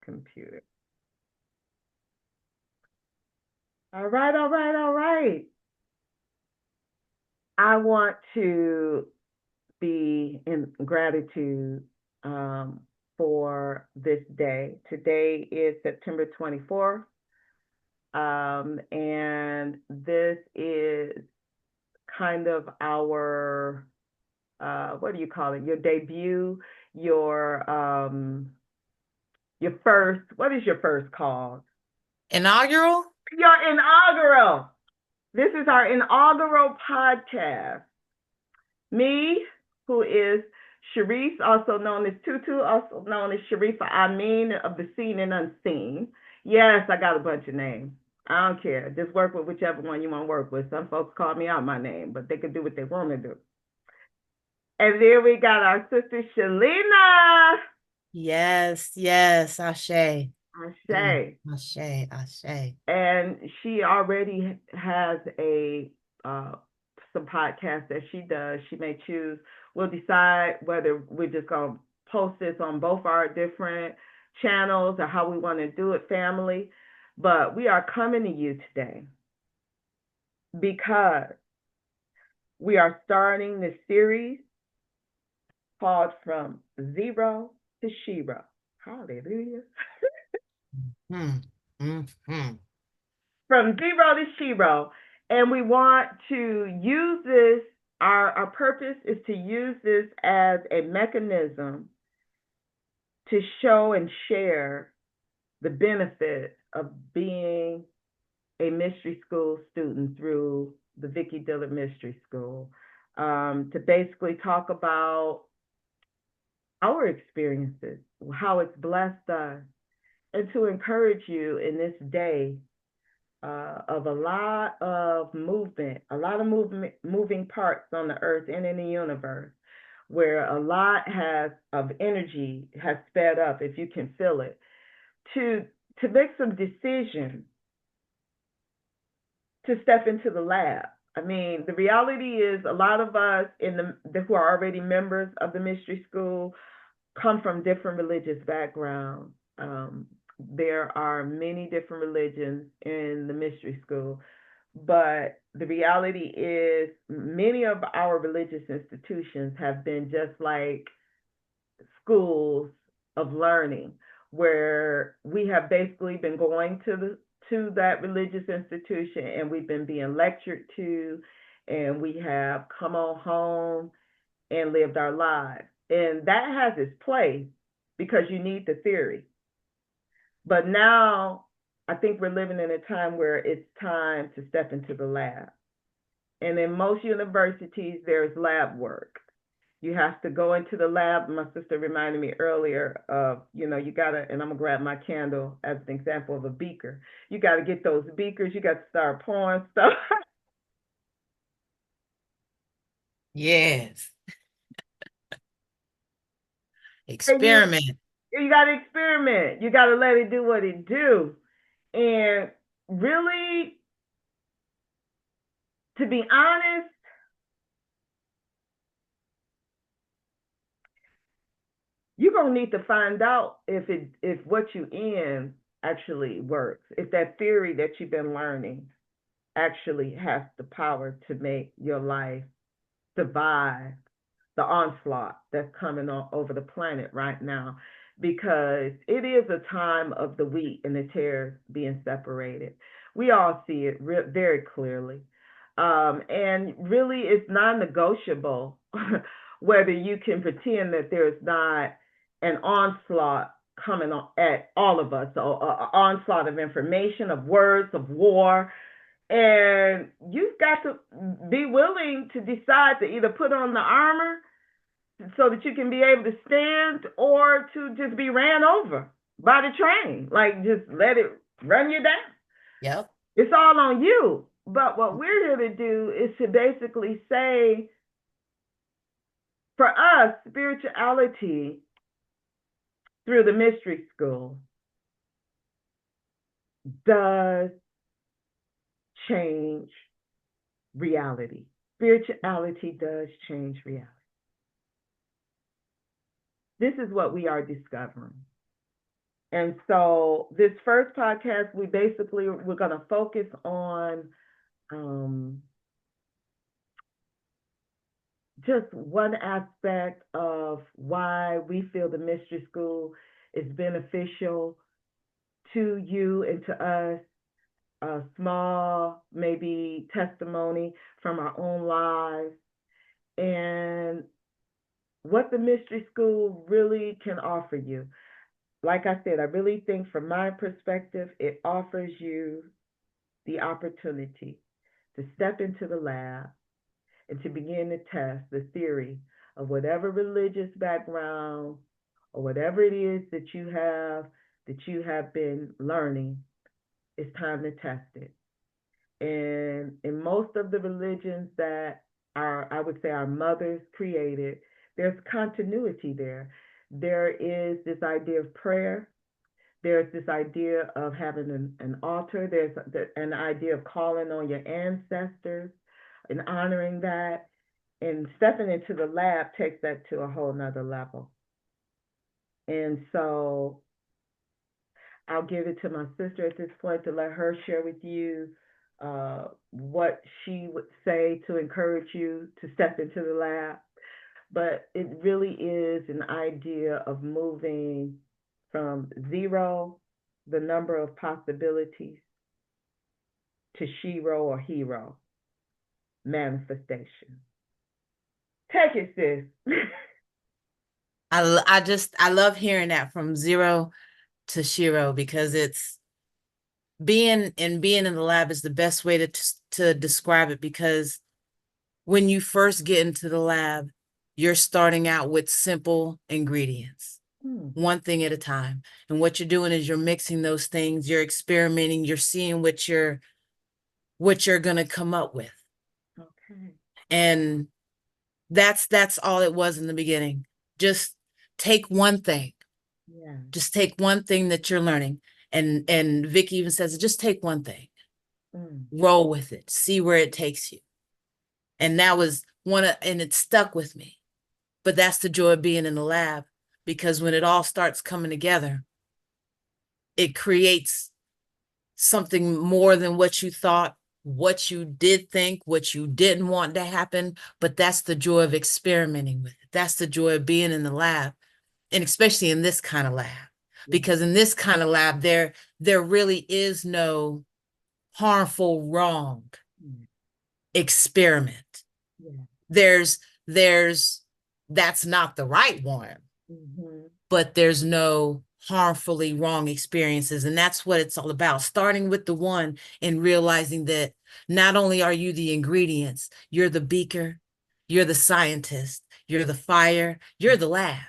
computer. All right, all right, all right. I want to be in gratitude for this day. Today is September 24th, and this is kind of our, what do you call it? Your debut, your first, what is your first called? Inaugural? Your inaugural. This is our inaugural podcast. Me, who is Cherice, also known as Tutu, also known as Sharifa Amin of the Seen and Unseen. Yes, I got a bunch of names. I don't care. Just work with whichever one you want to work with. Some folks call me out my name, but they can do what they want to do. And then we got our sister Shalina. Yes, yes, Ashe. Ashe. Ashe, Ashe. And she already has some podcasts that she does. She may choose. We'll decide whether we're just gonna post this on both our different channels or how we want to do it, family. But we are coming to you today because we are starting this series called From Zero to Shero. Hallelujah. Mm, From Zero to Shero. And we want to use this, our purpose is to use this as a mechanism to show and share the benefit of being a mystery school student through the Vicki Dillard Mystery School, to basically talk about our experiences, how it's blessed us, and to encourage you in this day of a lot of moving parts on the earth and in the universe, where a lot of energy has sped up, if you can feel it, to make some decisions to step into the lab. I mean, the reality is a lot of us who are already members of the mystery school come from different religious backgrounds. There are many different religions in the mystery school, but the reality is many of our religious institutions have been just like schools of learning, where we have basically been going to that religious institution and we've been being lectured to, and we have come on home and lived our lives. And that has its place because you need the theory. But now I think we're living in a time where it's time to step into the lab. And in most universities, there's lab work. You have to go into the lab. My sister reminded me earlier of, you gotta, and I'm gonna grab my candle as an example of a beaker. You gotta get those beakers. You got to start pouring stuff. yes. Experiment. You got to experiment. You got to let it do what it do. And really, to be honest, you're gonna need to find out if what you in actually works. If that theory that you've been learning actually has the power to make your life survive the onslaught that's coming over the planet right now, because it is a time of the wheat and the tares being separated. We all see it very clearly. And really, it's non negotiable whether you can pretend that there's not an onslaught coming on at all of us, so an onslaught of information, of words, of war. And you've got to be willing to decide to either put on the armor so that you can be able to stand, or to just be ran over by the train. Like, just let it run you down. Yep. It's all on you. But what we're here to do is to basically say, for us, spirituality through the mystery school does change reality. Spirituality does change reality. This is what we are discovering. And so this first podcast, we're going to focus on um, just one aspect of why we feel the mystery school is beneficial to you and to us. A small, maybe testimony from our own lives, and what the mystery school really can offer you. Like I said, I really think from my perspective, it offers you the opportunity to step into the lab and to begin to test the theory of whatever religious background or whatever it is that you have been learning. It's time to test it. And in most of the religions that I would say our mothers created, there's continuity there. There is this idea of prayer. There's this idea of having an altar. There's an idea of calling on your ancestors and honoring that. And stepping into the lab takes that to a whole nother level. And so I'll give it to my sister at this point to let her share with you what she would say to encourage you to step into the lab. But it really is an idea of moving from zero, the number of possibilities, to Shero or hero manifestation. Take it, sis. I love hearing that from zero to Shero, because it's being in the lab is the best way to describe it, because when you first get into the lab, you're starting out with simple ingredients, one thing at a time. And what you're doing is you're mixing those things, you're experimenting, you're seeing what you're going to come up with. Okay. And that's all it was in the beginning. Just take one thing. Yeah. Just take one thing that you're learning. And Vicki even says, just take one thing. Roll with it. See where it takes you. And that was and it stuck with me. But that's the joy of being in the lab, because when it all starts coming together, it creates something more than what you thought, what you did think, what you didn't want to happen. But that's the joy of experimenting with it. That's the joy of being in the lab, and especially in this kind of lab, because in this kind of lab, there really is no harmful, wrong experiment. There's that's not the right one, but there's no harmfully wrong experiences. And that's what it's all about, starting with the one and realizing that not only are you the ingredients, you're the beaker, you're the scientist, you're the fire, you're the lab.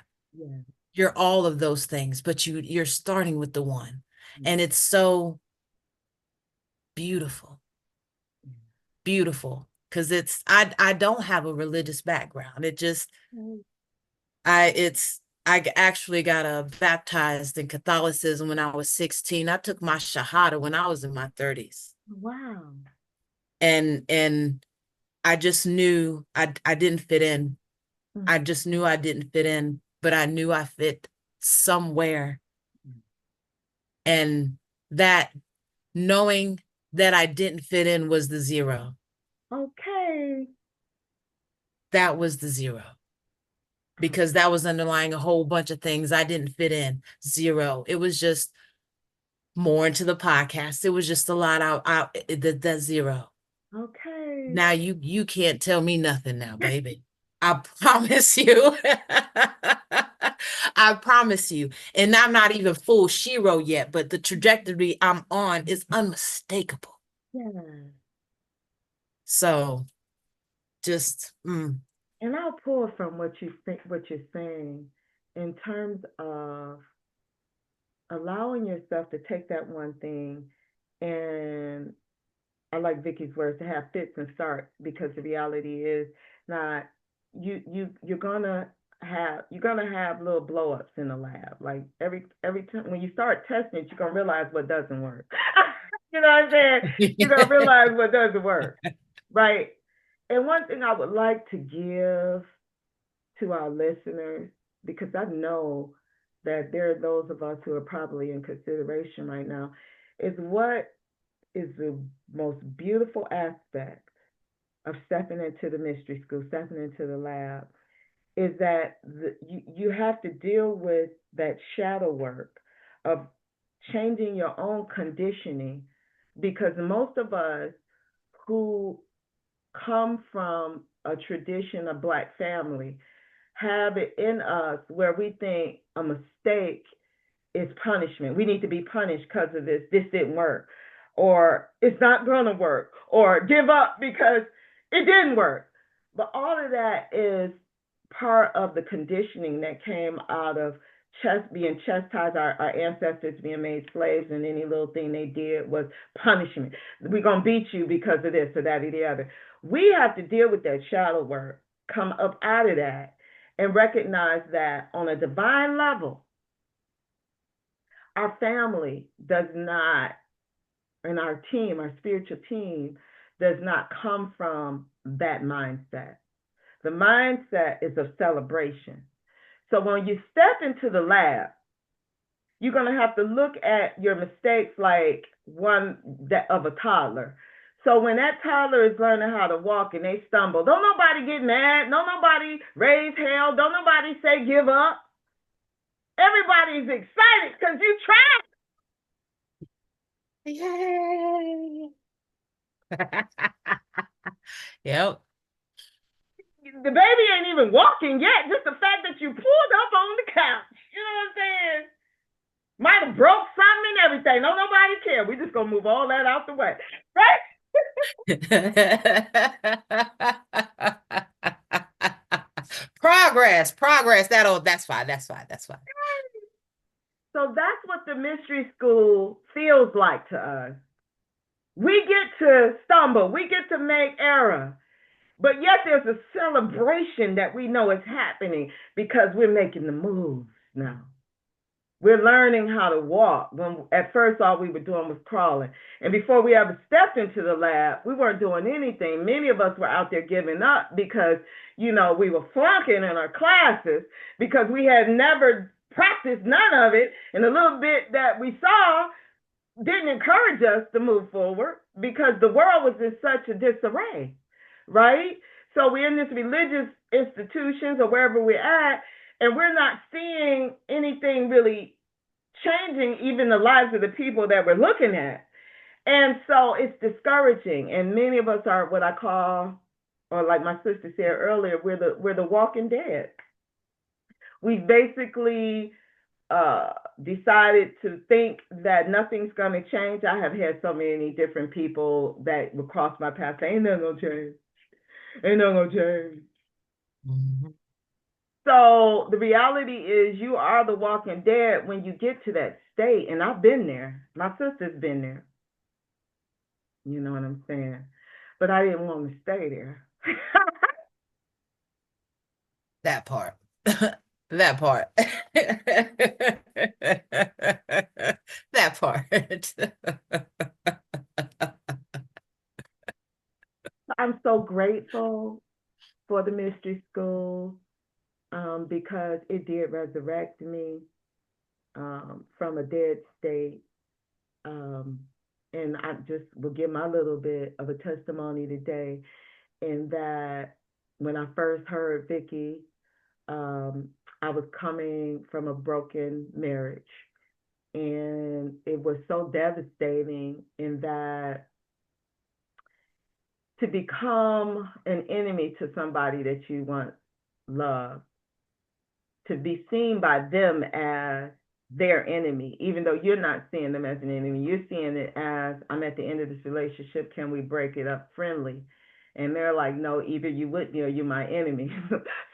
You're all of those things, but you're starting with the one. And it's so beautiful, because I don't have a religious background. I actually got baptized in Catholicism when I was 16. I took my Shahada when I was in my 30s. Wow. And I just knew I didn't fit in. I just knew I didn't fit in, but I knew I fit somewhere. And that knowing that I didn't fit in was the zero. Okay. That was the zero. Because that was underlying a whole bunch of things. I didn't fit in. Zero. It was just more into the podcast. It was just a lot out the zero. Okay. Now you can't tell me nothing now, baby. I promise you. I promise you. And I'm not even full Shero yet, but the trajectory I'm on is unmistakable. Yeah. So just And I'll pull from what you're saying in terms of allowing yourself to take that one thing, and I like Vicky's words, to have fits and starts, because the reality is not you're gonna have little blow ups in the lab. Like every time when you start testing it, you're gonna realize what doesn't work. You know what I'm saying? You're gonna realize what doesn't work. Right. And one thing I would like to give to our listeners, because I know that there are those of us who are probably in consideration right now, is what is the most beautiful aspect of stepping into the mystery school, stepping into the lab, is that you have to deal with that shadow work of changing your own conditioning, because most of us who come from a tradition of Black family have it in us where we think a mistake is punishment. We need to be punished because of this. This didn't work, or it's not going to work, or give up because it didn't work. But all of that is part of the conditioning that came out of being chastised, our ancestors being made slaves, and any little thing they did was punishment. We're going to beat you because of this or that or the other. We have to deal with that shadow work, come up out of that, and recognize that on a divine level, our family does not, and our team, our spiritual team, does not come from that mindset. The mindset is of celebration. So when you step into the lab, you're going to have to look at your mistakes like one that of a toddler. So when that toddler is learning how to walk and they stumble, don't nobody get mad, don't nobody raise hell, don't nobody say give up. Everybody's excited because you tried. Yay. Yep. The baby ain't even walking yet. Just the fact that you pulled up on the couch. You know what I'm saying? Might have broke something and everything. Don't nobody care. We just gonna move all that out the way. Right? Progress. That's fine. So that's what the mystery school feels like to us. We get to stumble, we get to make error, but yet there's a celebration that we know is happening because we're making the moves now. We're learning how to walk. When at first all we were doing was crawling. And before we ever stepped into the lab, we weren't doing anything. Many of us were out there giving up because, we were flunking in our classes because we had never practiced none of it. And the little bit that we saw didn't encourage us to move forward because the world was in such a disarray, right? So we're in this religious institutions or wherever we're at, and we're not seeing anything really changing even the lives of the people that we're looking at. And so it's discouraging. And many of us are what I call, or like my sister said earlier, we're the walking dead. We basically decided to think that nothing's going to change. I have had so many different people that would cross my path say, ain't nothing going to change. Ain't nothing going to change. Mm-hmm. So the reality is you are the walking dead when you get to that state. And I've been there. My sister's been there. You know what I'm saying? But I didn't want to stay there. That part. That part. That part. I'm so grateful for the mystery school because it did resurrect me from a dead state. And I just will give my little bit of a testimony today in that when I first heard Vicki, I was coming from a broken marriage. And it was so devastating in that to become an enemy to somebody that you once loved, to be seen by them as their enemy, even though you're not seeing them as an enemy, you're seeing it as, I'm at the end of this relationship, can we break it up friendly? And they're like, no, either you with me or you're my enemy.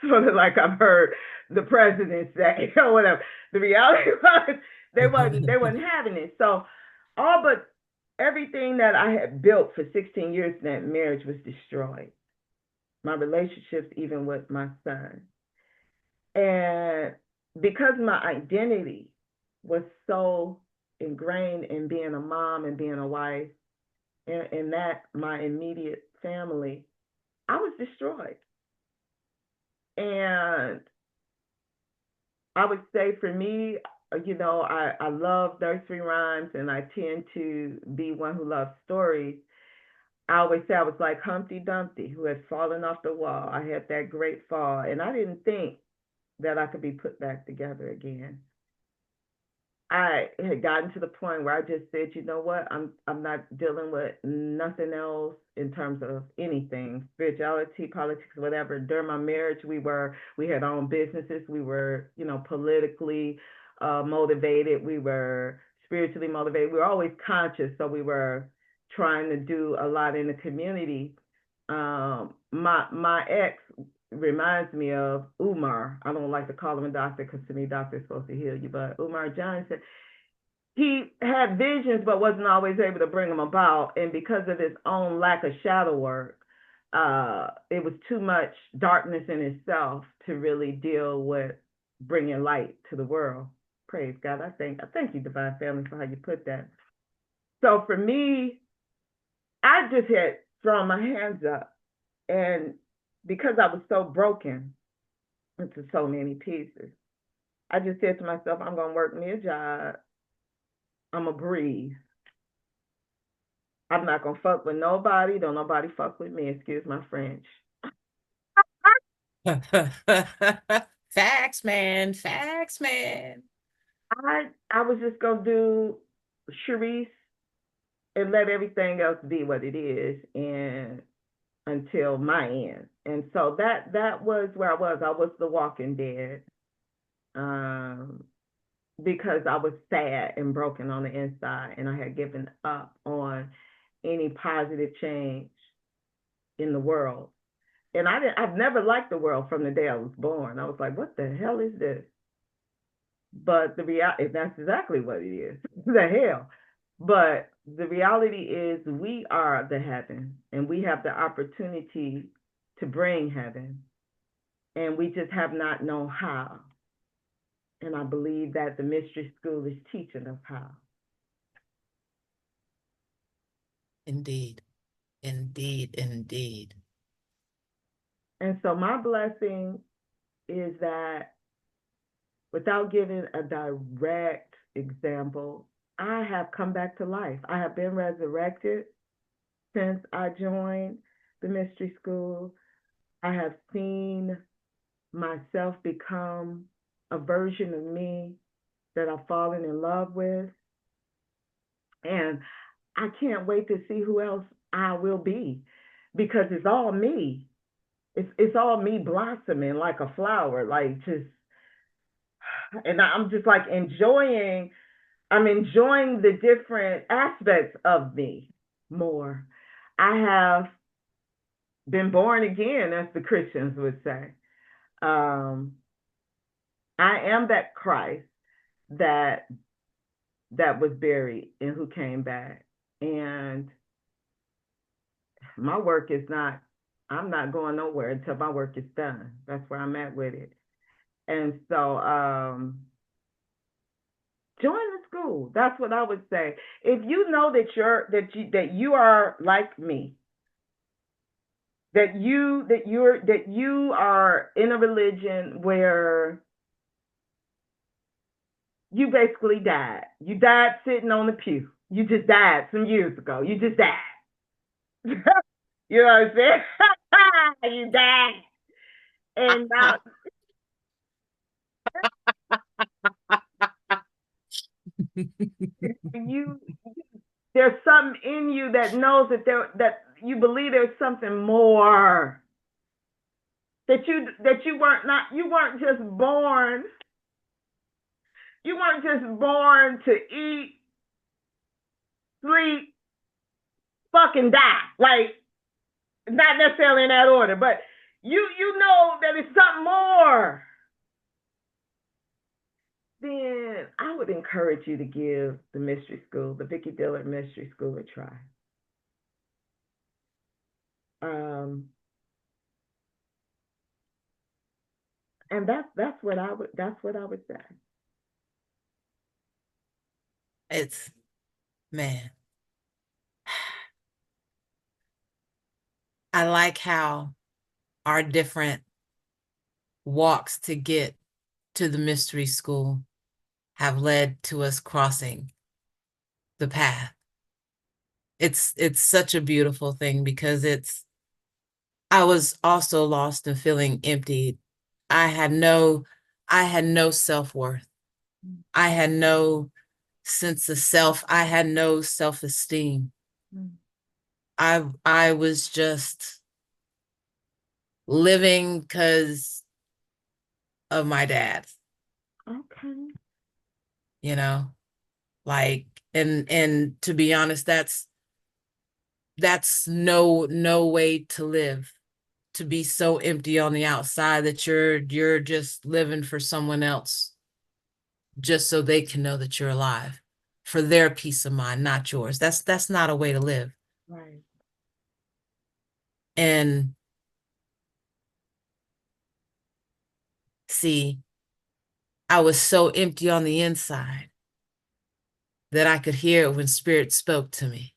Sort of like I've heard the president say or whatever. The reality was they wasn't having it. So all but everything that I had built for 16 years in that marriage was destroyed. My relationships, even with my son. And because my identity was so ingrained in being a mom and being a wife, and that my immediate family, I was destroyed. And I would say for me, I love nursery rhymes and I tend to be one who loves stories. I always say I was like Humpty Dumpty who had fallen off the wall. I had that great fall and I didn't think that I could be put back together again. I had gotten to the point where I just said, you know what, I'm not dealing with nothing else in terms of anything, spirituality, politics, whatever. During my marriage, we had our own businesses, we were, politically motivated, we were spiritually motivated, we were always conscious, so we were trying to do a lot in the community. My ex reminds me of Umar. I don't like to call him a doctor because to me, doctor is supposed to heal you. But Umar Johnson, he had visions but wasn't always able to bring them about. And because of his own lack of shadow work, it was too much darkness in itself to really deal with bringing light to the world. Praise God. I thank you, Divine Family, for how you put that. So for me, I just had thrown my hands up. And because I was so broken into so many pieces, I just said to myself, I'm going to work me a job. I'm going to breathe. I'm not going to fuck with nobody. Don't nobody fuck with me. Excuse my French. Facts, man. Facts, man. I was just going to do Cherice and let everything else be what it is and until my end. And so that was where I was. I was the walking dead. Because I was sad and broken on the inside and I had given up on any positive change in the world. And I've never liked the world from the day I was born. I was like, what the hell is this? But the reality, that's exactly what it is. The hell. But the reality is we are the heaven and we have the opportunity to bring heaven. And we just have not known how. And I believe that the mystery school is teaching us how. Indeed. Indeed. Indeed. And so my blessing is that without giving a direct example, I have come back to life. I have been resurrected since I joined the mystery school. I have seen myself become a version of me that I've fallen in love with. And I can't wait to see who else I will be because it's all me. It's all me blossoming like a flower, like just, and I'm just like I'm enjoying the different aspects of me more. I have been born again, as the Christians would say. Um, I am that Christ that was buried and who came back. And my work is not, I'm not going nowhere until my work is done. That's where I'm at with it. And so join the school. That's what I would say. If you know that you are like me, that you are in a religion where you basically died. You died sitting on the pew. You just died some years ago. You just died. You know what I'm saying? You died. And now you there's something in you that knows that you believe there's something more. You weren't just born to eat, sleep, fucking die. Like not necessarily in that order, but you know that it's something more. Then I would encourage you to give the mystery school, the Vicki Dillard Mystery School, a try. And that's what I would say. It's, man, I like how our different walks to get to the mystery school have led to us crossing the path. It's such a beautiful thing because I was also lost and feeling empty. I had no I had no self-worth. Mm. I had no sense of self. I had no self-esteem. Mm. I was just living because of my dad, Okay. you know? Like, and to be honest, that's no way to live. To be so empty on the outside that you're just living for someone else, just so they can know that you're alive, for their peace of mind, not yours. That's not a way to live. Right. And see, I was so empty on the inside that I could hear it when spirit spoke to me.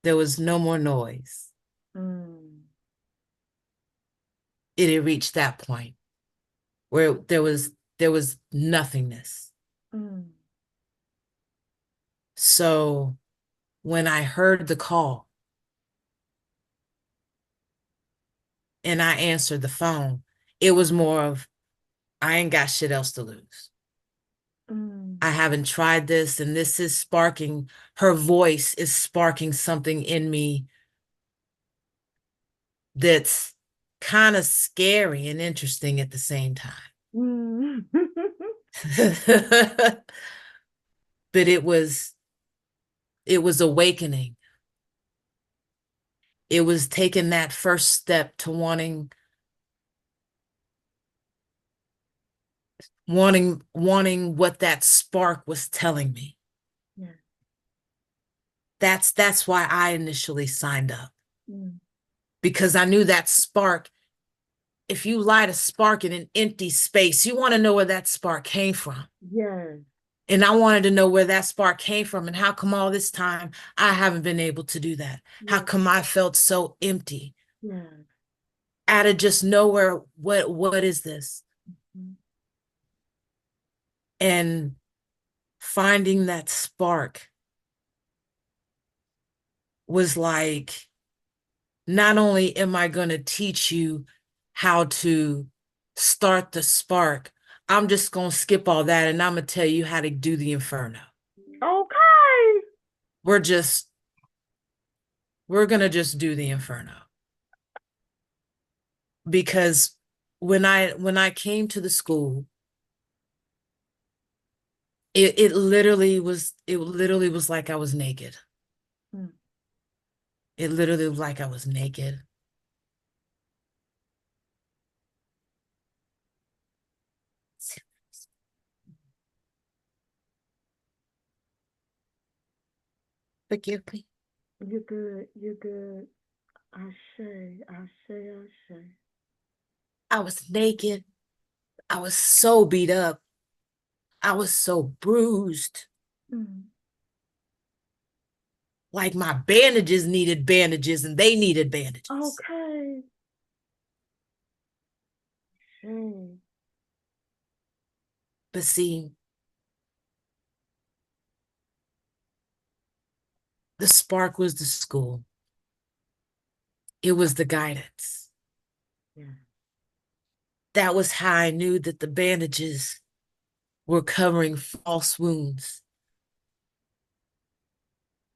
There was no more noise. Mm. It had reached that point where there was nothingness. Mm. So when I heard the call and I answered the phone, it was more of, I ain't got shit else to lose. Mm. I haven't tried this, and this is sparking, her voice is sparking something in me that's kind of scary and interesting at the same time. Mm. But it was awakening. It was taking that first step to wanting what that spark was telling me. Yeah. That's why I initially signed up, Mm. because I knew that spark, if you light a spark in an empty space, you want to know where that spark came from. Yes. And I wanted to know where that spark came from, and how come all this time I haven't been able to do that? How Yes. come I felt so empty? Yes. Out of just nowhere, what is this? Mm. And finding that spark was like, not only am I going to teach you how to start the spark, I'm just going to skip all that and I'm going to tell you how to do the inferno. Okay. We're just, we're going to just do the inferno. Because when I came to the school, it literally was like I was naked. Mm. It literally was like I was naked. Forgive me. You're good. You're good. Ashe. Ashe. Ashe. I was naked. I was so beat up. I was so bruised. Mm. Like my bandages needed bandages and they needed bandages. Okay. Ashe. But see, the spark was the school. It was the guidance. Yeah. That was how I knew that the bandages were covering false wounds,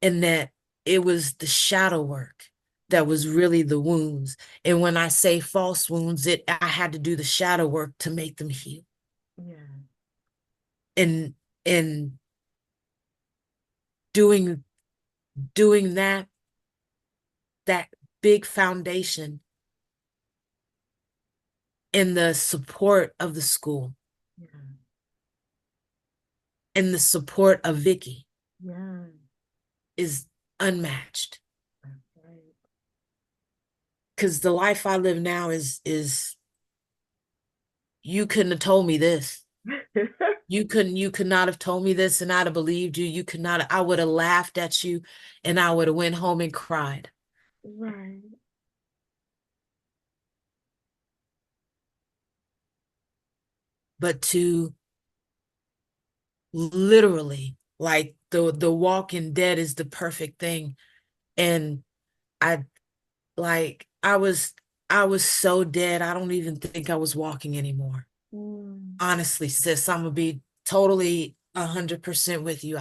and that it was the shadow work that was really the wounds. And when I say false wounds, I had to do the shadow work to make them heal. Yeah. And and doing that big foundation in the support of the school Yeah. and the support of Vicki Yeah. is unmatched. That's right. Because the life I live now is you couldn't have told me this. You could not have told me this and I'd have believed you. You could not, I would have laughed at you and I would have went home and cried. Right. but to literally, like the Walking Dead is the perfect thing. And I I was so dead. I don't even think I was walking anymore. Honestly, sis, I'm gonna be totally 100% with you.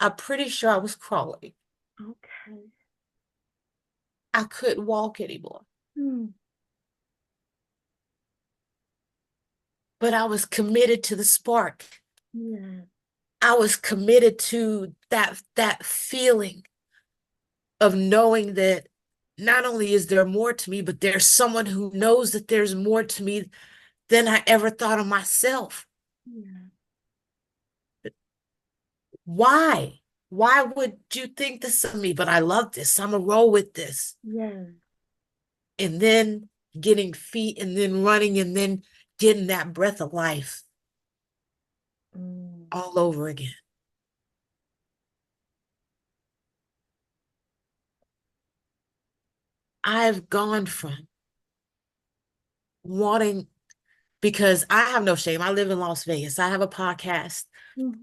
I'm pretty sure I was crawling. Okay. I couldn't walk anymore. But I was committed to the spark. Yeah. I was committed to that feeling of knowing that not only is there more to me, but there's someone who knows that there's more to me than I ever thought of myself. Yeah. Why? Why would you think this of me? But I love this. I'm a roll with this. Yeah. And then getting feet and then running and then getting that breath of life all over again. I've gone from wanting, because I have no shame. I live in Las Vegas. I have a podcast.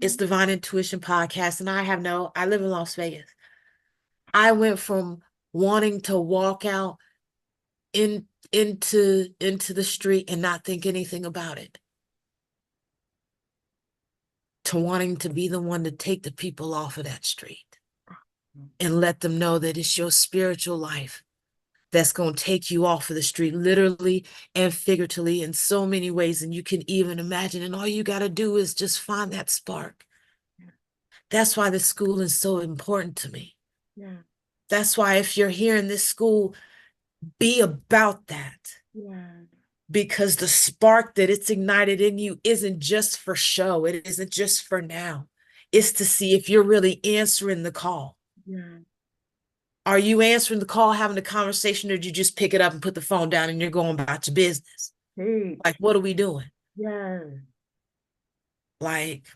It's Divine Intuition Podcast. And I live in Las Vegas. I went from wanting to walk out into the street and not think anything about it, to wanting to be the one to take the people off of that street and let them know that it's your spiritual life that's going to take you off of the street, literally and figuratively, in so many ways. And you can even imagine. And all you got to do is just find that spark. That's why this school is so important to me. Yeah. That's why if you're here in this school, be about that. Yeah. Because the spark that it's ignited in you isn't just for show. It isn't just for now. It's to see if you're really answering the call. Yeah. Are you answering the call, having the conversation, or did you just pick it up and put the phone down and you're going about your business? Hey. Like, what are we doing? Yeah. Like,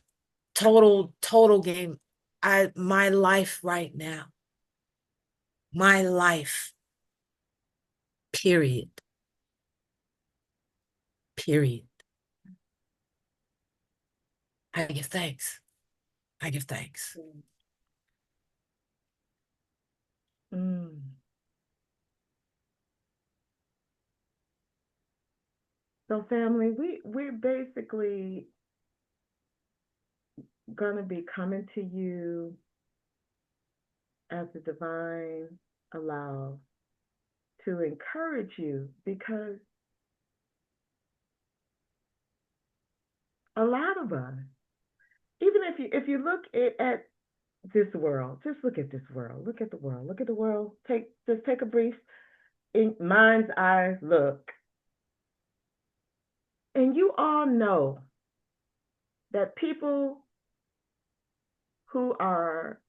total game. My life right now, my life, period. Period. I give thanks. I give thanks. So family, we're basically gonna be coming to you as the divine allows to encourage you, because a lot of us, even if you look at this world, just look at this world, look at the world, look at the world, take a brief in mind's eye look, and you all know that people who are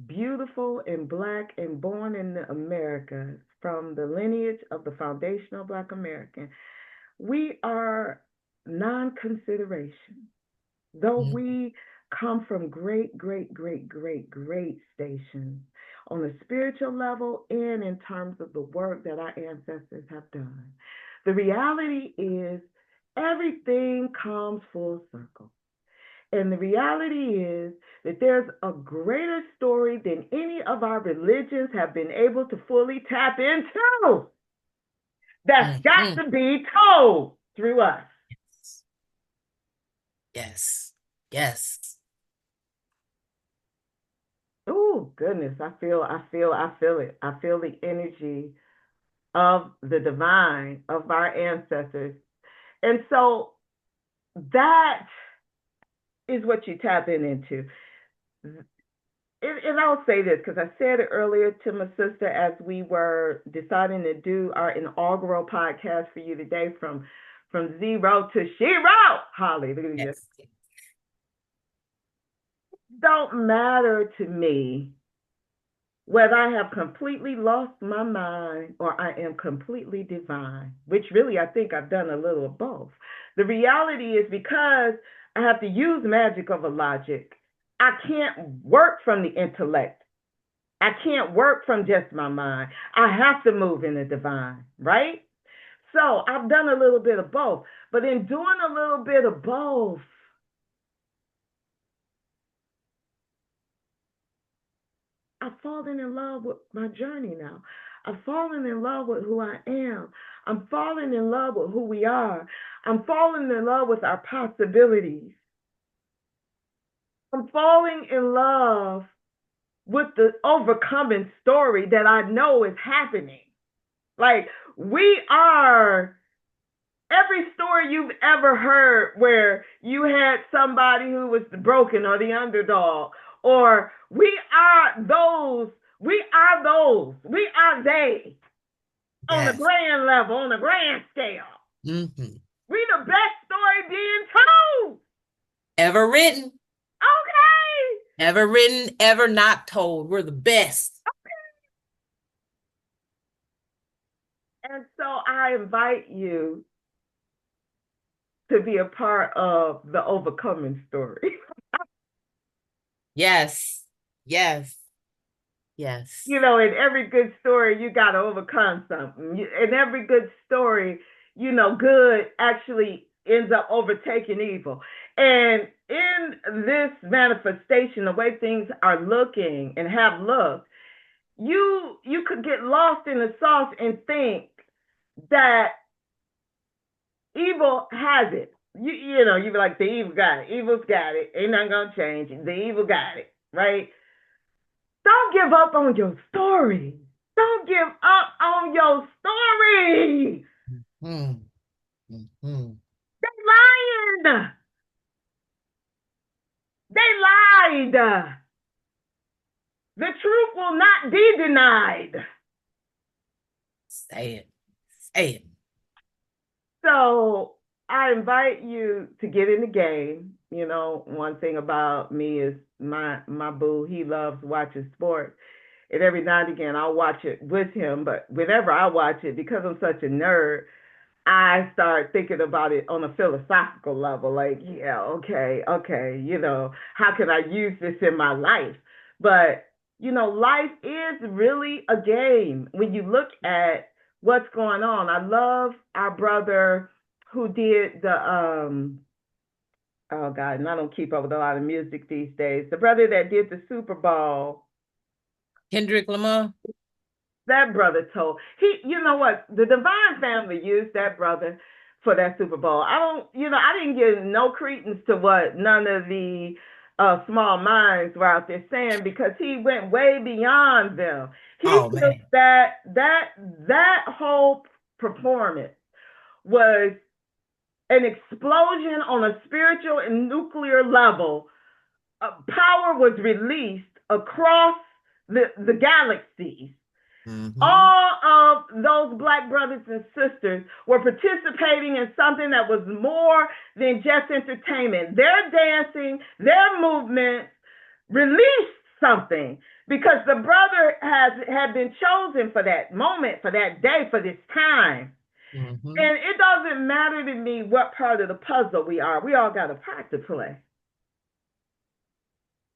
beautiful and black and born in the Americas, from the lineage of the foundational Black American, we are non-consideration. Though we come from great, great, great, great, great stations on a spiritual level and in terms of the work that our ancestors have done, the reality is everything comes full circle. And the reality is that there's a greater story than any of our religions have been able to fully tap into. That's got to be told through us. Yes. Yes. Oh goodness, I feel it. I feel the energy of the divine, of our ancestors. And so that is what you tap into. And I'll say this because I said it earlier to my sister as we were deciding to do our inaugural podcast for you today, from zero to Shero. Hallelujah. Yes. Don't matter to me whether I have completely lost my mind or I am completely divine, which really I think I've done a little of both. The reality is, because I have to use magic over logic, I can't work from the intellect. I can't work from just my mind. I have to move in the divine, right? So I've done a little bit of both. But in doing a little bit of both, I've fallen in love with my journey now. I've fallen in love with who I am. I'm falling in love with who we are. I'm falling in love with our possibilities. I'm falling in love with the overcoming story that I know is happening. Like, we are every story you've ever heard where you had somebody who was the broken or the underdog, or we are those, we are they on the Yes. grand level, on the grand scale. Mm-hmm. We the best story being told. Ever written. Okay. Ever written, ever not told. We're the best. And so I invite you to be a part of the overcoming story. Yes. Yes. Yes. You know, in every good story, you got to overcome something. In every good story, you know, good actually ends up overtaking evil. And in this manifestation, the way things are looking and have looked, you could get lost in the sauce and think that evil has it. You know, you be like, the evil got it. Evil's got it. Ain't nothing gonna change. The evil got it, right? Don't give up on your story. Don't give up on your story. Mm-hmm. Mm-hmm. They lying. They lied. The truth will not be denied. Say it. Say it. So I invite you to get in the game. You know, one thing about me is my boo, he loves watching sports. And every now and again I'll watch it with him, but whenever I watch it, because I'm such a nerd, I start thinking about it on a philosophical level, like, yeah, okay, you know, how can I use this in my life? But, you know, life is really a game when you look at what's going on. I love our brother who did the, oh God, and I don't keep up with a lot of music these days. The brother that did the Super Bowl. Kendrick Lamar. That brother told you know what, the Divine family used that brother for that Super Bowl. I didn't give no credence to what none of the small minds were out there saying, because he went way beyond them. He Oh took man. that whole performance was an explosion on a spiritual and nuclear level. Power was released across the galaxies. Mm-hmm. All of those Black brothers and sisters were participating in something that was more than just entertainment. Their dancing, their movements released something, because the brother had been chosen for that moment, for that day, for this time. Mm-hmm. And it doesn't matter to me what part of the puzzle we are. We all got a part to play.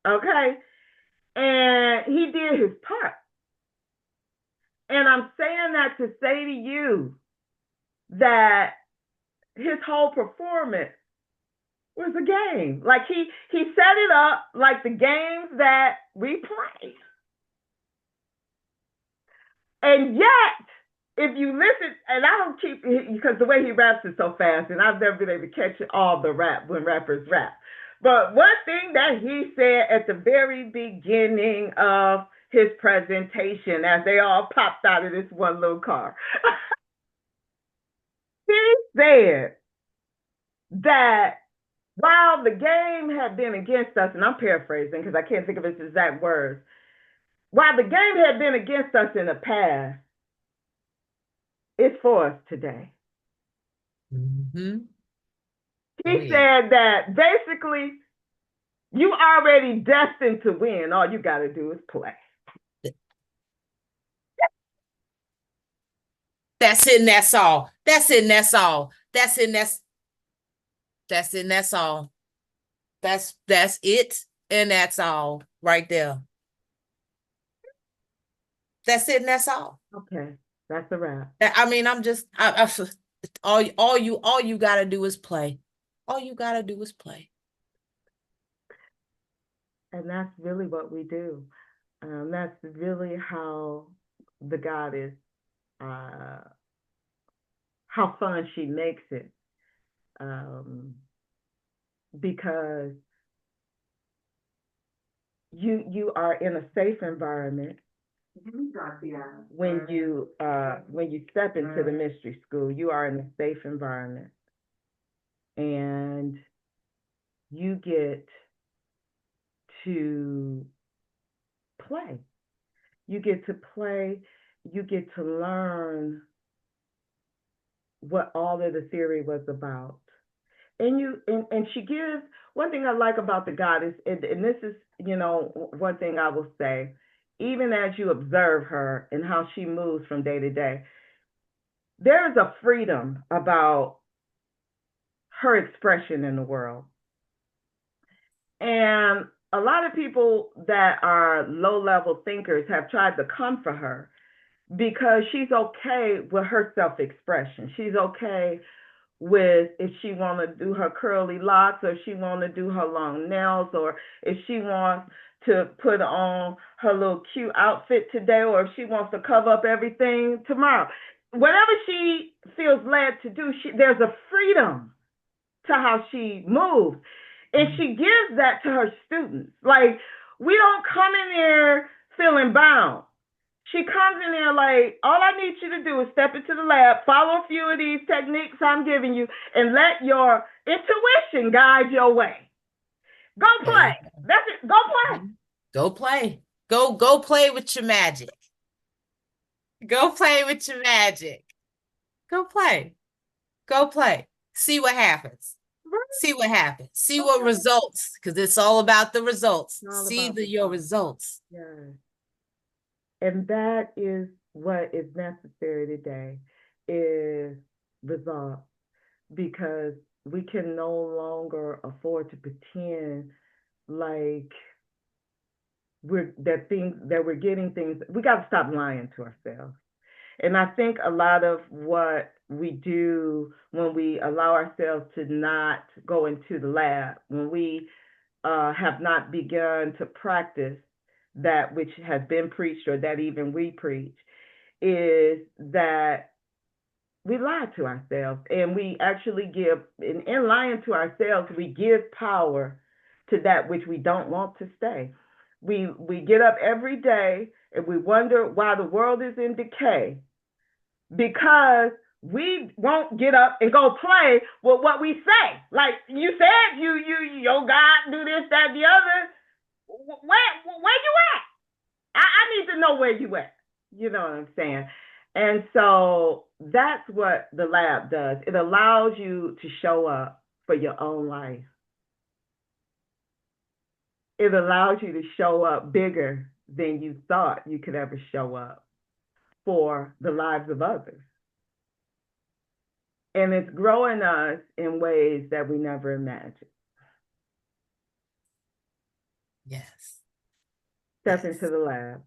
Okay? And he did his part. And I'm saying that to say to you that his whole performance was a game. Like, he set it up like the games that we play. And yet, if you listen, and I don't keep, because the way he raps is so fast, and I've never been able to catch all the rap when rappers rap. But one thing that he said at the very beginning of his presentation, as they all popped out of this one little car, he said that while the game had been against us, and I'm paraphrasing because I can't think of his exact words, while the game had been against us in the past, it's for us today. Mm-hmm. He said that basically you already destined to win. All you got to do is play. That's it, and that's all. That's it, and that's all. That's it, and that's it, and that's all. That's it, and that's all right there. That's it, and that's all. Okay, that's a wrap. I mean, I'm just, all you gotta do is play. All you gotta do is play. And that's really what we do. That's really how the goddess, how fun she makes it. Because you are in a safe environment when you step into the mystery school. You are in a safe environment, and you get to play. You get to play. You get to learn what all of the theory was about. And she gives, one thing I like about the goddess, and this is, one thing I will say, even as you observe her and how she moves from day to day, there is a freedom about her expression in the world. And a lot of people that are low-level thinkers have tried to come for her because she's okay with her self-expression. She's okay with if she want to do her curly locks, or if she want to do her long nails, or if she wants to put on her little cute outfit today, or if she wants to cover up everything tomorrow. Whatever she feels led to do, there's a freedom to how she moves. And she gives that to her students. Like, we don't come in there feeling bound. She comes in there like, all I need you to do is step into the lab, follow a few of these techniques I'm giving you, and let your intuition guide your way. Go play. That's it. Go play. Go play. Go play with your magic. Go play with your magic. Go play. Go play. See what happens. See what happens. See what results, because it's all about the results. See your results. Yes. And that is what is necessary today, is results, because we can no longer afford to pretend like we're getting things. We got to stop lying to ourselves. And I think a lot of what we do when we allow ourselves to not go into the lab, when we have not begun to practice that which has been preached, or that even we preach, is that we lie to ourselves. And we actually give, in lying to ourselves, we give power to that which we don't want to stay. We get up every day and we wonder why the world is in decay, because we won't get up and go play with what we say. Like you said, your God do this, that, the other. Where you at? I need to know where you at. You know what I'm saying? And so that's what the lab does. It allows you to show up for your own life. It allows you to show up bigger than you thought you could ever show up for the lives of others. And it's growing us in ways that we never imagined. Yes. Step into the lab.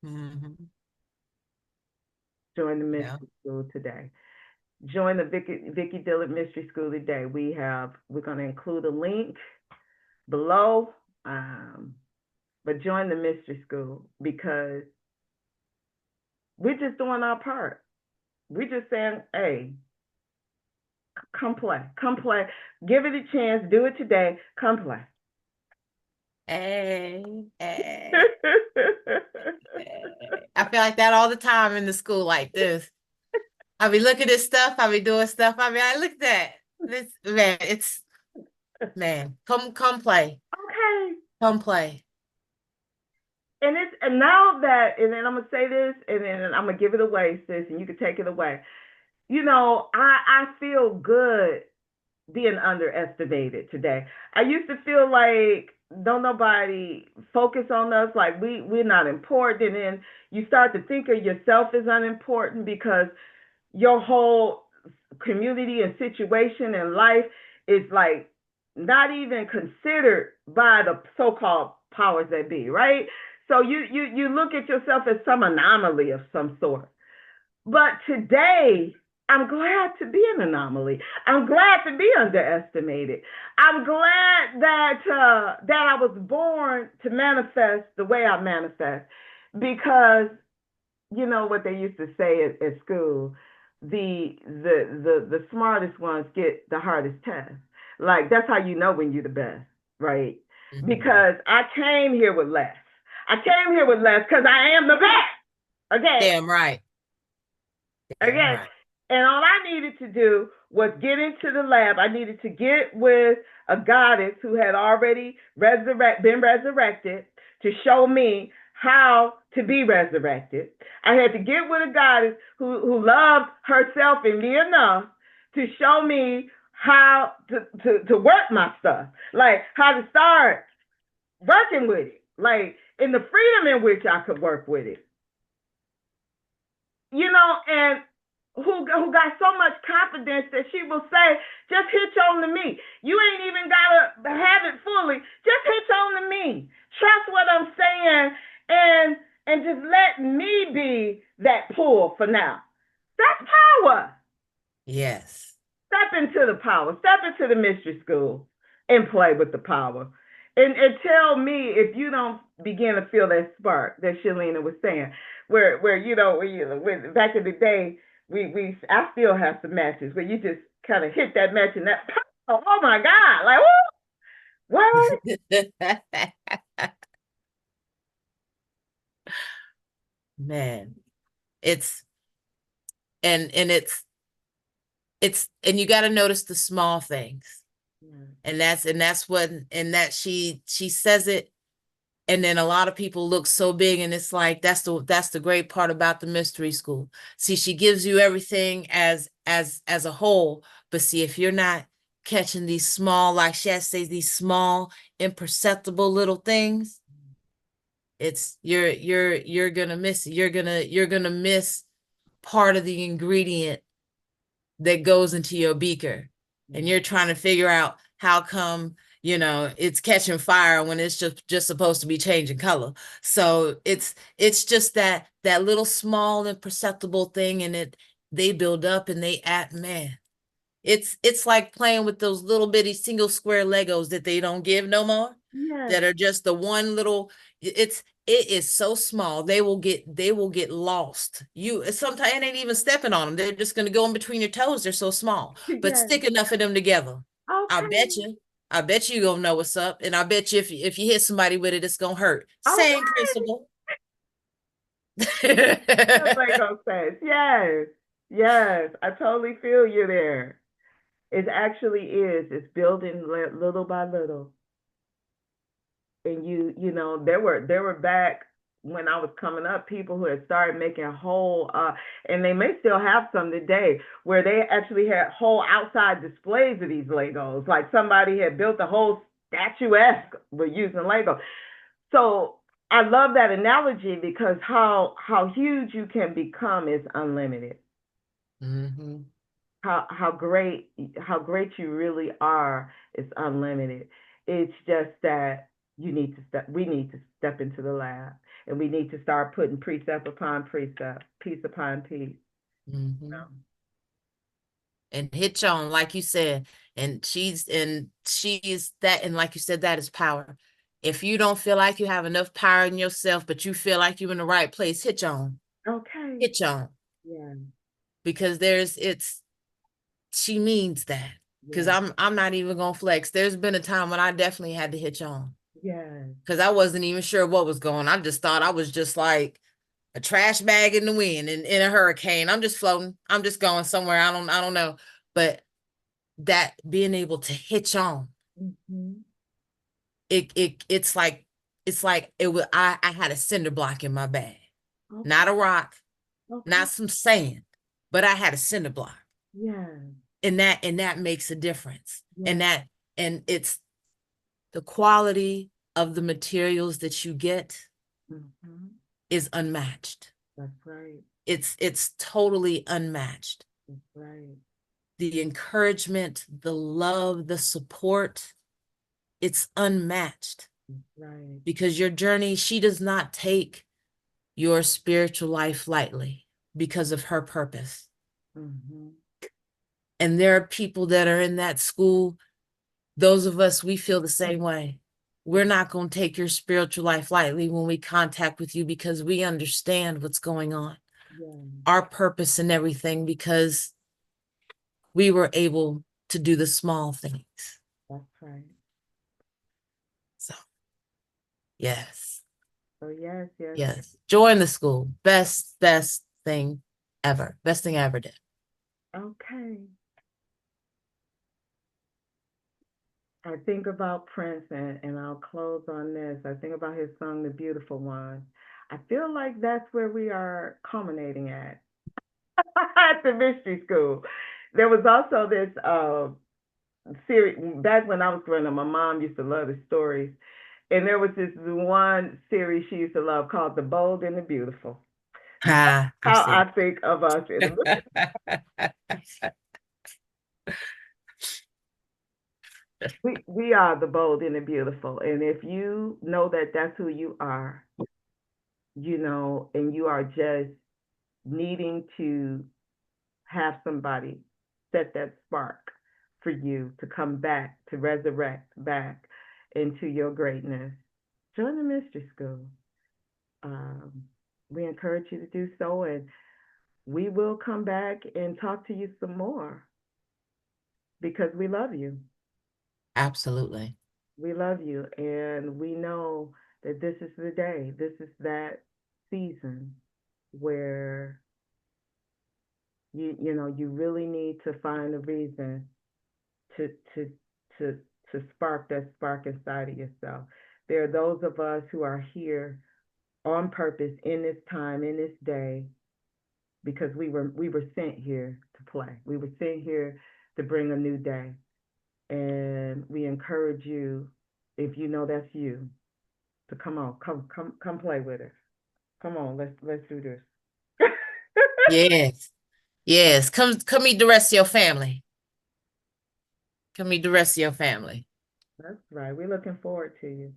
Mm-hmm. Join the Mystery School today. Join the Vicki Dillard Mystery School today. We're going to include a link below, but join the Mystery School, because we're just doing our part. We're just saying, hey, come play. Come play. Give it a chance. Do it today. Come play. Hey. I feel like that all the time in the school like this. I be looking at stuff. I be doing stuff. I be like, look at that. This man, come play. Okay. Come play. And now that, and then I'm gonna say this, and then I'm gonna give it away, sis, and you can take it away. I feel good being underestimated today. I used to feel like don't nobody focus on us, like we're not important, and then you start to think of yourself as unimportant because your whole community and situation in life is like not even considered by the so-called powers that be, right? So you look at yourself as some anomaly of some sort. But today, I'm glad to be an anomaly. I'm glad to be underestimated. I'm glad that I was born to manifest the way I manifest, because you know what they used to say at school, the smartest ones get the hardest test. Like that's how you know when you're the best, right? Mhm. Because I came here with less. I came here with less because I am the best. Okay. Damn right. Damn Okay. right. And all I needed to do was get into the lab. I needed to get with a goddess who had already been resurrected to show me how to be resurrected. I had to get with a goddess who loved herself and me enough to show me how to work my stuff, like how to start working with it, like in the freedom in which I could work with it. And who got so much confidence that she will say, just hitch on to me. You ain't even gotta have it fully. Just hitch on to me. Trust what I'm saying, and just let me be that pull for now. That's power. Yes. Step into the power. Step into the mystery school and play with the power. And tell me if you don't begin to feel that spark that Shalina was saying, where when back in the day we I still have some matches where you just kind of hit that match and that oh my God, like what? Man, it's it's and you got to notice the small things. And that's what, and that she says it, and then a lot of people look so big, and it's like that's the great part about the mystery school. See, she gives you everything as a whole, but see, if you're not catching these small, like she says, these small imperceptible little things, it's you're gonna miss it. You're gonna miss part of the ingredient that goes into your beaker, and you're trying to figure out how come it's catching fire when it's just supposed to be changing color. So it's just that little small imperceptible thing, and they build up and they add, man, it's like playing with those little bitty single square Legos that they don't give no more, Yes. that are just the one little, it is so small, they will get lost. You sometimes it ain't even stepping on them. They're just going to go in between your toes. They're so small, but Yes. stick enough of them together. I bet Okay. you. I bet you gonna know what's up, and I bet you if you hit somebody with it, it's gonna hurt. Same Okay. principle. That's Lego says. Yes. Yes. I totally feel you there. It actually is. It's building little by little. And there were back when I was coming up, people who had started making whole, and they may still have some today, where they actually had whole outside displays of these Legos. Like somebody had built a whole statuesque with using Lego. So I love that analogy because how huge you can become is unlimited. Mm-hmm. How great you really are is unlimited. It's just that we need to step into the lab, and we need to start putting precept upon precept, piece upon piece. Mm-hmm. You And hitch on, like you said, and she's that, and like you said, that is power. If you don't feel like you have enough power in yourself, but you feel like you're in the right place, hitch on. Okay. Hitch on. Yeah. Because she means that. Because Yeah. I'm not even gonna flex. There's been a time when I definitely had to hitch on, Yeah. because I wasn't even sure what was going on. I just thought I was just like a trash bag in the wind and in a hurricane. I'm just floating. I'm just going somewhere. I don't know. But that being able to hitch on, Mm-hmm. it's like it was, I had a cinder block in my bag. Okay. Not a rock, Okay. not some sand, but I had a cinder block. Yeah. And that makes a difference. And Yeah. that and it's the quality of the materials that you get Mm-hmm. is unmatched. That's right. It's totally unmatched. That's right. The encouragement, the love, the support, it's unmatched, That's right. because your journey, she does not take your spiritual life lightly because of her purpose. Mm-hmm. And there are people that are in that school. Those of us, we feel the same way. We're not going to take your spiritual life lightly when we contact with you, because we understand what's going on, our purpose and everything, because we were able to do the small things. That's right. So, yes. So yes. Yes. Join the school. Best thing ever. Best thing I ever did. Okay. I think about Prince, and I'll close on this. I think about his song, The Beautiful One. I feel like that's where we are culminating at the mystery school. There was also this series back when I was growing up. My mom used to love the stories, and there was this one series she used to love called The Bold and the Beautiful. I've How seen. I think of us in the we are the bold and the beautiful, and if you know that that's who you are, and you are just needing to have somebody set that spark for you to come back, to resurrect back into your greatness, join the mystery school. We encourage you to do so, and we will come back and talk to you some more because we love you. Absolutely. We love you, and we know that this is the day, this is that season where you really need to find a reason to to to to spark that spark inside of yourself. There are those of us who are here on purpose in this time, in this day, because we were sent here to play. We were sent here to bring a new day. And we encourage you, if you know that's you, to come play with us. Come on, let's do this. Yes. Come meet the rest of your family. Come meet the rest of your family. That's right. We're looking forward to you.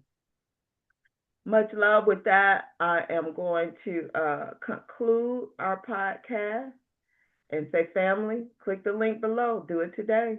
Much love. With that, I am going to conclude our podcast and say, family, click the link below. Do it today.